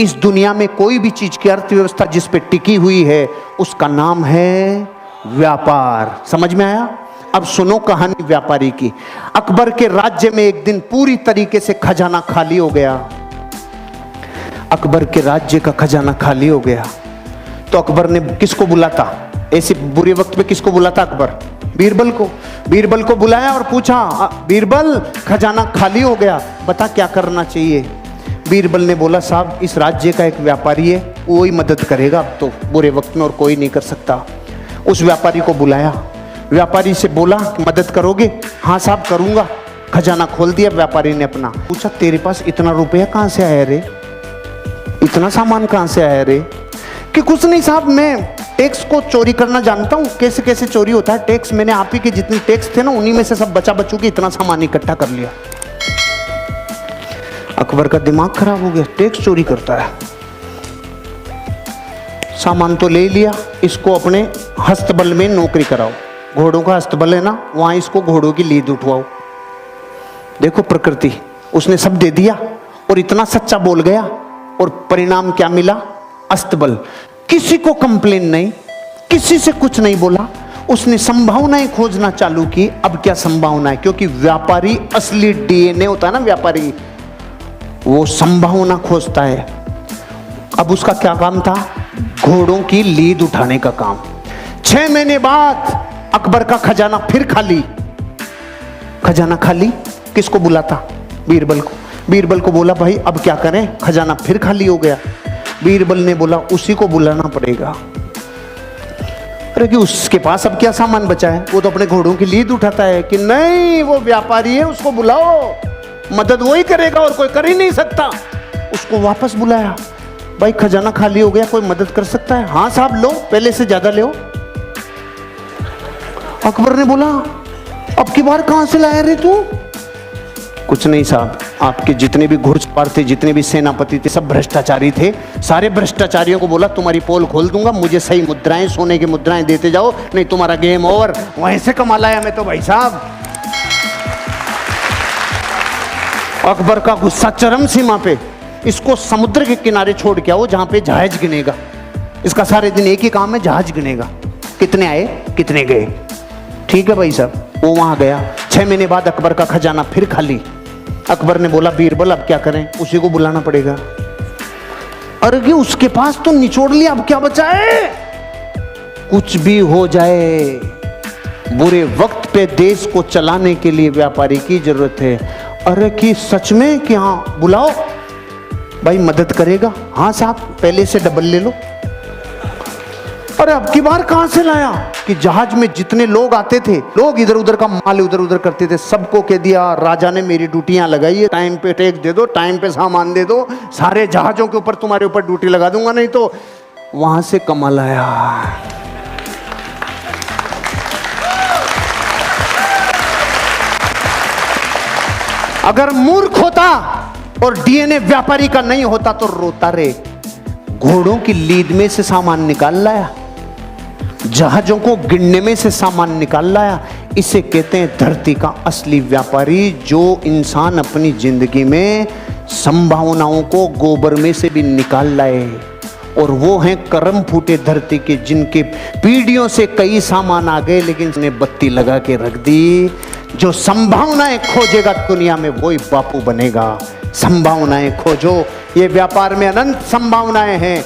इस दुनिया में कोई भी चीज की अर्थव्यवस्था जिस पे टिकी हुई है उसका नाम है व्यापार। समझ में आया? अब सुनो कहानी व्यापारी की। अकबर के राज्य में एक दिन पूरी तरीके से खजाना खाली हो गया। अकबर के राज्य का खजाना खाली हो गया तो अकबर ने किसको बुलाता? ऐसे बुरे वक्त में किसको बुलाता अकबर? बीरबल को। बीरबल को बुलाया और पूछा, बीरबल खजाना खाली हो गया, बता क्या करना चाहिए? बीरबल ने बोला, साहब इस राज्य का एक व्यापारी है, वो ही मदद करेगा अब तो बुरे वक्त में, और कोई नहीं कर सकता। उस व्यापारी को बुलाया, व्यापारी से बोला मदद करोगे? हाँ साहब करूंगा। खजाना खोल दिया व्यापारी ने अपना। पूछा, तेरे पास इतना रुपया कहाँ से आया रे? इतना सामान कहाँ से आया रे? कि कुछ नहीं साहब, मैं टैक्स को चोरी करना जानता हूँ, कैसे कैसे चोरी होता है टैक्स। मैंने आप ही के जितने टैक्स थे ना उन्हीं में से सब बचा बचू के इतना सामान इकट्ठा कर लिया। अकबर का दिमाग खराब हो गया, टैक्स चोरी करता है। सामान तो ले लिया, इसको अपने हस्तबल में नौकरी कराओ। घोड़ों का हस्तबल है ना, वहां इसको घोड़ों की लीद उठवाओ। देखो प्रकृति, उसने सब दे दिया और इतना सच्चा बोल गया, और परिणाम क्या मिला? अस्तबल। किसी को कंप्लेन नहीं, किसी से कुछ नहीं बोला, उसने संभावनाएं खोजना चालू की। अब क्या संभावनाएं? क्योंकि व्यापारी असली डीएनए होता है ना, व्यापारी वो संभावना खोजता है। अब उसका क्या काम था? घोड़ों की लीद उठाने का काम। 6 महीने बाद अकबर का खजाना फिर खाली। खजाना खाली, किसको बुलाता? बीरबल को। बीरबल को बोला, भाई अब क्या करें, खजाना फिर खाली हो गया। बीरबल ने बोला, उसी को बुलाना पड़ेगा। अरे कि उसके पास अब क्या सामान बचा है? वो तो अपने घोड़ों की लीद उठाता है। कि नहीं, वो व्यापारी है, उसको बुलाओ, मदद वो ही करेगा और कोई कर ही नहीं सकता। उसको वापस बुलाया, भाई खजाना खाली हो गया, कोई मदद कर सकता है? हाँ साहब लो, पहले से ज्यादा लो। अकबर ने बोला, अब की बार कहां से लाया रे तू? कुछ नहीं साहब, आपके जितने भी घुड़सवार थे, जितने भी सेनापति थे, सब भ्रष्टाचारी थे। सारे भ्रष्टाचारियों को बोला तुम्हारी पोल खोल दूंगा, मुझे सही मुद्राएं, सोने की मुद्राएं देते जाओ, नहीं तुम्हारा गेम ओवर। वहीं से कमा लाया मैं तो भाई साहब। अकबर का गुस्सा चरम सीमा पे। इसको समुद्र के किनारे छोड़ के आओ जहां पे जहाज गिनेगा। इसका सारे दिन एक ही काम है, जहाज गिनेगा, कितने आए कितने गए। ठीक है भाई साहब, वो वहां गया। 6 महीने बाद अकबर का खजाना फिर खाली। अकबर ने बोला, बीरबल अब क्या करें? उसी को बुलाना पड़ेगा। अरे कि उसके पास तो निचोड़ लिया, अब क्या बचा है? कुछ भी हो जाए, बुरे वक्त पे देश को चलाने के लिए व्यापारी की जरूरत है। अरे कि सच में? कि हाँ बुलाओ, भाई मदद करेगा? हाँ साहब, पहले से डबल ले लो। अरे अब की बार कहां से लाया? कि जहाज में जितने लोग आते थे, लोग इधर उधर का माल उधर उधर करते थे, सबको कह दिया राजा ने मेरी ड्यूटियां लगाई है, टाइम पे टैक्स दे दो, टाइम पे सामान दे दो, सारे जहाजों के ऊपर तुम्हारे ऊपर ड्यूटी लगा दूंगा, नहीं तो। वहां से कमाल आया। अगर मूर्ख होता और डीएनए व्यापारी का नहीं होता तो रोता रे। घोड़ों की लीद में से सामान निकाल लाया, जहाजों को गिनने में से सामान निकाल लाया। इसे कहते हैं धरती का असली व्यापारी, जो इंसान अपनी जिंदगी में संभावनाओं को गोबर में से भी निकाल लाए। और वो हैं करम फूटे धरती के, जिनके पीढ़ियों से कई सामान आ गए लेकिन उसने बत्ती लगा के रख दी। जो संभावनाएं खोजेगा दुनिया में वही बापू बनेगा। संभावनाएं खोजो, ये व्यापार में अनंत संभावनाएं हैं।